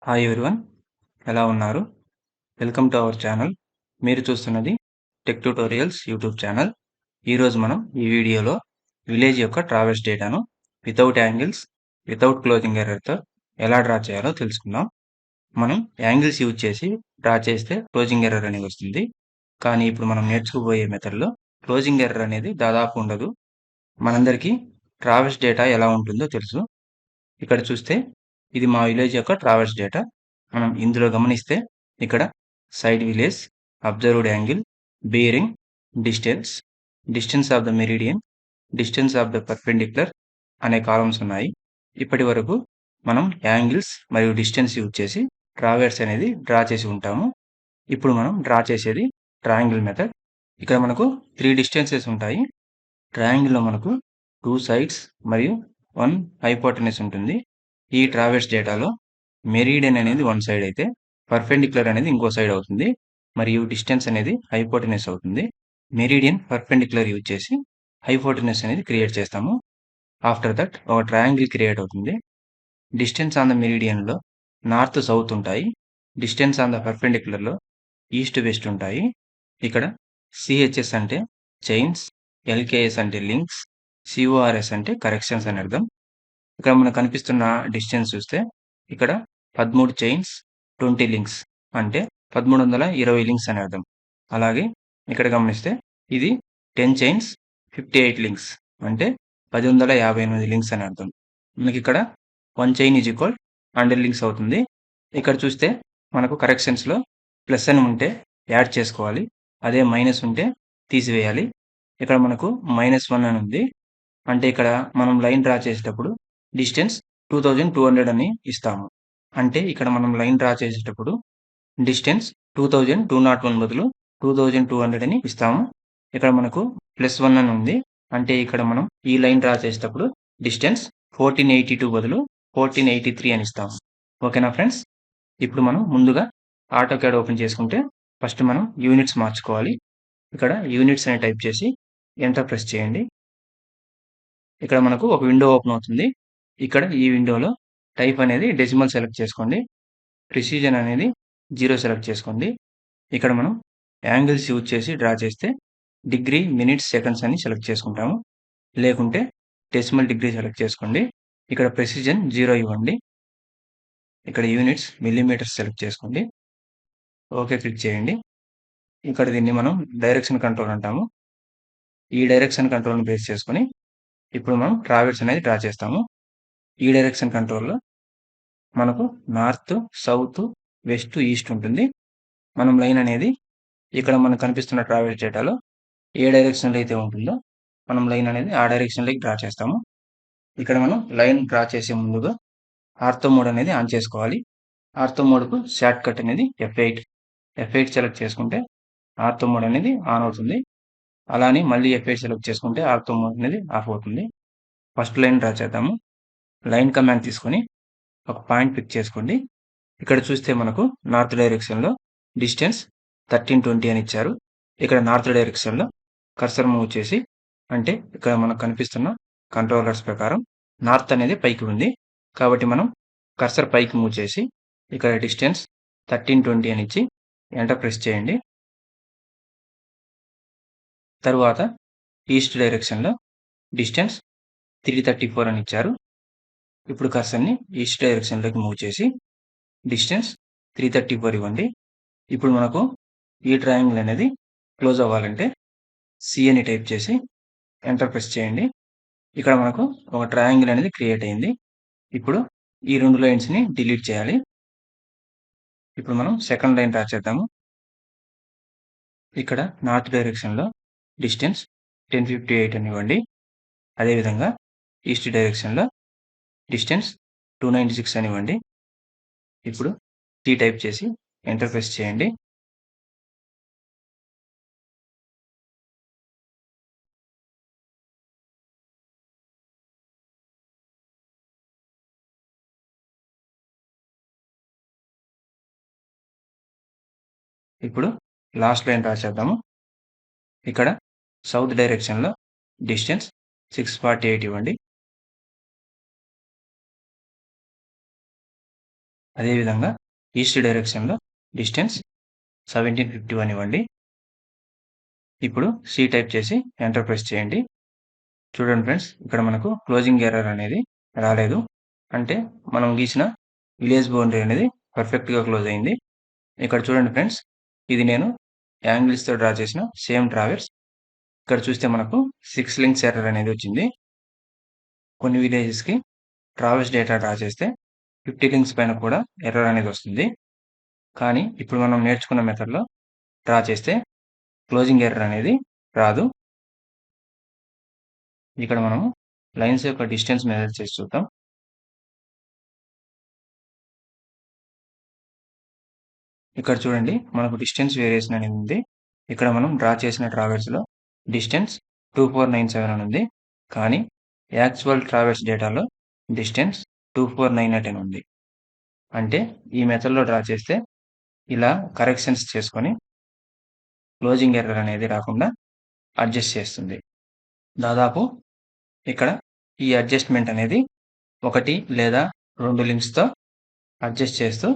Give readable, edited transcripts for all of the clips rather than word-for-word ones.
Hi everyone, ఎలా ఉన్నారు? Welcome to our channel. మీరు చూస్తున్నది టెక్ ట్యూటోరియల్స్ యూట్యూబ్ ఛానల్. ఈరోజు మనం ఈ వీడియోలో విలేజ్ యొక్క ట్రావెల్స్ డేటాను వితౌట్ యాంగిల్స్, వితౌట్ క్లోజింగ్ ఎర్రర్తో ఎలా డ్రా చేయాలో తెలుసుకుందాం. మనం యాంగిల్స్ యూజ్ చేసి డ్రా చేస్తే క్లోజింగ్ ఎర్రర్ అనేది వస్తుంది. కానీ ఇప్పుడు మనం నేర్చుకోబోయే మెథడ్లో క్లోజింగ్ ఎర్రర్ అనేది దాదాపు ఉండదు. మనందరికీ ట్రావెల్స్ డేటా ఎలా ఉంటుందో తెలుసు. ఇక్కడ చూస్తే ఇది మా విలేజ్ యొక్క ట్రావెల్స్ డేటా. మనం ఇందులో గమనిస్తే ఇక్కడ side village, observed angle, bearing, distance, distance of the meridian, distance of the perpendicular అనే కాలమ్స్ ఉన్నాయి. ఇప్పటి వరకు మనం యాంగిల్స్ మరియు డిస్టెన్స్ యూజ్ చేసి ట్రావెల్స్ అనేది డ్రా చేసి ఉంటాము. ఇప్పుడు మనం డ్రా చేసేది ట్రయాంగిల్ మెథడ్. ఇక్కడ మనకు 3 డిస్టెన్సెస్ ఉంటాయి. ట్రయాంగిల్లో మనకు 2 సైడ్స్ మరియు 1 హైపోటెనస్ ఉంటుంది. ఈ ట్రావెల్స్ డేటాలో మెరిడియన్ అనేది 1 సైడ్ అయితే పర్పెండిక్యులర్ అనేది ఇంకో సైడ్ అవుతుంది, మరియు డిస్టెన్స్ అనేది హైపోటెనస్ అవుతుంది. మెరిడియన్ పర్పెండిక్యులర్ యూజ్ చేసి హైపోటెనస్ అనేది క్రియేట్ చేస్తాము. ఆఫ్టర్ దట్ ఒక ట్రయాంగిల్ క్రియేట్ అవుతుంది. డిస్టెన్స్ ఆన్ ద మెరిడియన్లో నార్త్ సౌత్ ఉంటాయి. డిస్టెన్స్ ఆన్ ద పర్పెండిక్యులర్లో ఈస్ట్ వెస్ట్ ఉంటాయి. ఇక్కడ సిహెచ్ఎస్ అంటే చైన్స్, ఎల్కేఎస్ అంటే లింక్స్, సిఓఆర్ఎస్ అంటే కరెక్షన్స్ అని అర్థం. ఇక్కడ మనకు కనిపిస్తున్న డిస్టెన్స్ చూస్తే ఇక్కడ 13 చైన్స్, 20 లింక్స్ అంటే 1320 లింక్స్ అని అర్థం. అలాగే ఇక్కడ గమనిస్తే ఇది 10 చైన్స్, 58 లింక్స్ అంటే 1058 లింక్స్ అని అర్థం. మనకి ఇక్కడ 1 చైన్ ఈజ్ ఈక్వల్ 100 లింక్స్ అవుతుంది. ఇక్కడ చూస్తే మనకు కరెక్షన్స్లో ప్లస్ అని ఉంటే యాడ్ చేసుకోవాలి, అదే మైనస్ ఉంటే తీసివేయాలి. ఇక్కడ మనకు -1 అని ఉంది, అంటే ఇక్కడ మనం లైన్ డ్రా చేసేటప్పుడు డిస్టెన్స్ 2200 అని ఇస్తాము. అంటే ఇక్కడ మనం లైన్ డ్రా చేసేటప్పుడు డిస్టెన్స్ 2201 బదులు 2200 అని ఇస్తాము. ఇక్కడ మనకు +1 అని ఉంది, అంటే ఇక్కడ మనం ఈ లైన్ డ్రా చేసేటప్పుడు డిస్టెన్స్ 1482 బదులు 1483 అని ఇస్తాము. ఓకేనా ఫ్రెండ్స్? ఇప్పుడు మనం ముందుగా AutoCAD ఓపెన్ చేసుకుంటే ఫస్ట్ మనం యూనిట్స్ మార్చుకోవాలి. ఇక్కడ యూనిట్స్ అని టైప్ చేసి ఎంటర్ ప్రెస్ చేయండి. ఇక్కడ మనకు ఒక విండో ఓపెన్ అవుతుంది. ఇక్కడ ఈ విండోలో టైప్ అనేది డెసిమల్ సెలెక్ట్ చేసుకోండి. ప్రిసిజన్ అనేది 0 సెలెక్ట్ చేసుకోండి. ఇక్కడ మనం యాంగిల్స్ యూజ్ చేసి డ్రా చేస్తే డిగ్రీ, మినిట్స్, సెకండ్స్ అని సెలెక్ట్ చేసుకుంటాము. లేకుంటే డెసిమల్ డిగ్రీ సెలెక్ట్ చేసుకోండి. ఇక్కడ ప్రిసిజన్ 0 ఇవ్వండి. ఇక్కడ యూనిట్స్, మిల్లీమీటర్స్ సెలెక్ట్ చేసుకోండి. ఓకే క్లిక్ చేయండి. ఇక్కడ దీన్ని మనం డైరెక్షన్ కంట్రోల్ అంటాము. ఈ డైరెక్షన్ కంట్రోల్ని బేస్ చేసుకొని ఇప్పుడు మనం ట్రావెల్స్ అనేది డ్రా చేస్తాము. ఈ డైరెక్షన్ కంట్రోల్‌లో మనకు నార్త్, సౌత్, వెస్ట్, ఈస్ట్ ఉంటుంది. మనం లైన్ అనేది ఇక్కడ మనకు కనిపిస్తున్న ట్రావెల్స్ డేటాలో ఏ డైరెక్షన్‌లో అయితే ఉంటుందో మనం లైన్ అనేది ఆ డైరెక్షన్‌లోకి డ్రా చేస్తాము. ఇక్కడ మనం లైన్ డ్రా చేసే ముందుగా ఆర్థో మోడ్ అనేది ఆన్ చేసుకోవాలి. ఆర్థో మోడ్‌కు షార్ట్ కట్ అనేది F8 సెలెక్ట్ చేసుకుంటే ఆర్థో మోడ్ అనేది ఆన్ అవుతుంది. అలానే మళ్ళీ F8 సెలెక్ట్ చేసుకుంటే ఆర్థో మోడ్ అనేది ఆఫ్ అవుతుంది. ఫస్ట్ లైన్ డ్రా చేద్దాము. లైన్ కమాండ్ తీసుకొని ఒక పాయింట్ పిక్ చేసుకోండి. ఇక్కడ చూస్తే మనకు నార్త్ డైరెక్షన్‌లో డిస్టెన్స్ 1320 అని ఇచ్చారు. ఇక్కడ నార్త్ డైరెక్షన్‌లో కర్సర్ మూవ్ చేసి, అంటే ఇక్కడ మనకు కనిపిస్తున్న కంట్రోలర్స్ ప్రకారం నార్త్ అనేది పైకి ఉంది. కాబట్టి మనం కర్సర్ పైకి మూవ్ చేసి ఇక్కడ డిస్టెన్స్ 1320 అని ఇచ్చి ఎంటర్ ప్రెస్ చేయండి. తరువాత ఈస్ట్ డైరెక్షన్‌లో డిస్టెన్స్ 334 అని ఇచ్చారు. ఇప్పుడు కర్సర్‌ని ఈస్ట్ డైరెక్షన్‌లోకి మూవ్ చేసి డిస్టెన్స్ 334 ఇవ్వండి. ఇప్పుడు మనకు ఈ ట్రయాంగిల్ అనేది క్లోజ్ అవ్వాలంటే సి అని టైప్ చేసి ఎంటర్ ప్రెస్ చేయండి. ఇక్కడ మనకు ఒక ట్రయాంగిల్ అనేది క్రియేట్ అయింది. ఇప్పుడు ఈ 2 లైన్స్‌ని డిలీట్ చేయాలి. ఇప్పుడు మనం సెకండ్ లైన్ డ్రా చేద్దాము. ఇక్కడ నార్త్ డైరెక్షన్‌లో డిస్టెన్స్ 1058 అని ఇవ్వండి. అదేవిధంగా ఈస్ట్ డైరెక్షన్‌లో డిస్టెన్స్ 296 అని ఇవ్వండి. ఇప్పుడు సి టైప్ చేసి ఎంటర్ ప్రెస్ చేయండి. ఇప్పుడు లాస్ట్ లైన్ డ్రా చేద్దాము. ఇక్కడ సౌత్ డైరెక్షన్‌లో డిస్టెన్స్ 648 ఇవ్వండి. అదేవిధంగా ఈస్ట్ డైరెక్షన్‌లో డిస్టెన్స్ 1751 ఇవ్వండి. ఇప్పుడు సి టైప్ చేసి ఎంటర్ ప్రెస్ చేయండి. చూడండి ఫ్రెండ్స్, ఇక్కడ మనకు క్లోజింగ్ ఎర్రర్ అనేది రాలేదు. అంటే మనం గీసిన విలేజ్ బౌండరీ అనేది పర్ఫెక్ట్‌గా క్లోజ్ అయింది. ఇక్కడ చూడండి ఫ్రెండ్స్, ఇది నేను యాంగిల్స్‌తో డ్రా చేసిన సేమ్ ట్రావెర్స్. ఇక్కడ చూస్తే మనకు 6 లింక్స్ ఎర్రర్ అనేది వచ్చింది. కొన్ని విలేజెస్‌కి ట్రావెర్స్ డేటా డ్రా చేస్తే 50 లింక్స్ పైన కూడా ఎర్రర్ అనేది వస్తుంది. కానీ ఇప్పుడు మనం నేర్చుకున్న మెథడ్‌లో డ్రా చేస్తే క్లోజింగ్ ఎర్రర్ అనేది రాదు. ఇక్కడ మనము లైన్స్ యొక్క డిస్టెన్స్ మెజర్ చేసి చూద్దాం. ఇక్కడ చూడండి, మనకు డిస్టెన్స్ వేరియేషన్ అనేది ఉంది. ఇక్కడ మనం డ్రా చేసిన ట్రావెర్స్‌లో డిస్టెన్స్ 2497 అని ఉంది. కానీ యాక్చువల్ ట్రావెర్స్ డేటాలో డిస్టెన్స్ 2498 అని ఉంది. అంటే ఈ మెథడ్‌లో డ్రా చేస్తే ఇలా కరెక్షన్స్ చేసుకొని క్లోజింగ్ ఎర్రర్ అనేది రాకుండా అడ్జస్ట్ చేస్తుంది. దాదాపు ఇక్కడ ఈ అడ్జస్ట్‌మెంట్ అనేది 1 లేదా 2 లింక్స్‌తో అడ్జస్ట్ చేస్తూ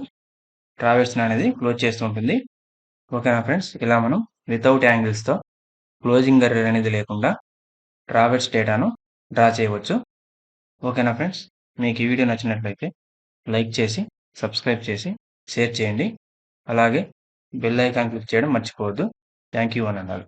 ట్రావెర్స్‌ని అనేది క్లోజ్ చేస్తూ ఉంటుంది. ఓకేనా ఫ్రెండ్స్? ఇలా మనం వితౌట్ యాంగిల్స్‌తో క్లోజింగ్ ఎర్రర్ అనేది లేకుండా ట్రావెర్స్ డేటాను డ్రా చేయవచ్చు. ఓకేనా ఫ్రెండ్స్? మీకు ఈ వీడియో నచ్చినట్లయితే లైక్ చేసి, సబ్స్క్రైబ్ చేసి, షేర్ చేయండి. అలాగే బెల్ ఐకాన్ క్లిక్ చేయడం మర్చిపోవద్దు. థాంక్ యూ అని అన్నారు.